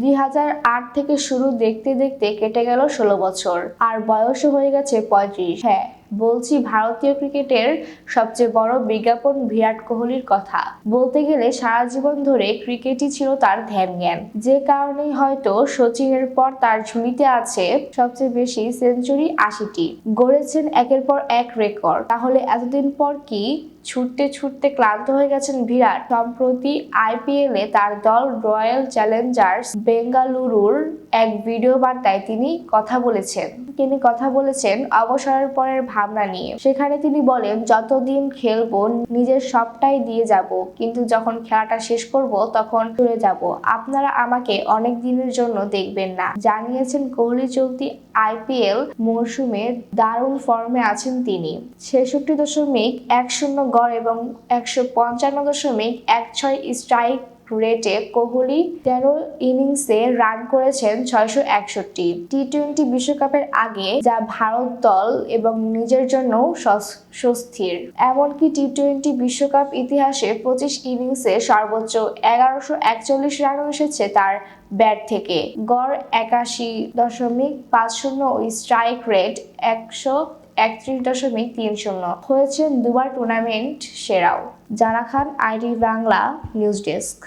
2008 থেকে শুরু, দেখতে দেখতে কেটে গেল 16 বছর, আর বয়সও হয়ে গেছে 35। হ্যাঁ, বলছি ভারতীয় ক্রিকেটের সবচেয়ে বড় বিজ্ঞাপন বিরাট কোহলির কথা। বলতে গেলে সারা জীবন ধরে ক্রিকেটই ছিল তার ধ্যান জ্ঞান, যে কারণেই হয়তো সচিনের পর তার ঝুলিতে আছে সবচেয়ে বেশি সেঞ্চুরি 80টি। গড়েছেন একের পর এক রেকর্ড। তাহলে এতদিন পর কি ছুটতে ছুটতে ক্লান্ত হয়ে গেছেন বিরাট? সম্প্রতি আইপিএলে তার দল রয়্যাল চ্যালেঞ্জার্স বেঙ্গালুরুর এক ভিডিও বার্তায় তিনি কথা বলেছেন অবসরের পরের ভাবনা নিয়ে। সেখানে তিনি বলেন, যতদিন খেলবো নিজের সবটাই দিয়ে যাব, কিন্তু যখন খেলাটা শেষ করব তখন চলে যাব। আপনারা আমাকে অনেক দিনের জন্য দেখবেন না, জানিয়েছেন কোহলি। চলতি আইপিএল মরশুমে দারুণ ফর্মে আছেন তিনি। 66.10 গড় এবং 155.16 স্ট্রাইক রেটে কোহলি 13 ইনিংসে রান করেছেন 661। টি-20 বিশ্বকাপের আগে যা ভারত দল এবং নিজের জন্য স্বস্তির। এমনকি টি-20 বিশ্বকাপ ইতিহাসে 25 ইনিংসে সর্বোচ্চ 1141 রানও এসেছে তার ব্যাট থেকে। গড় 81.50 ও স্ট্রাইক রেট 131.30। হয়েছেন দুবার টুর্নামেন্ট সেরাও। Zara Khan, IT Bangla news desk.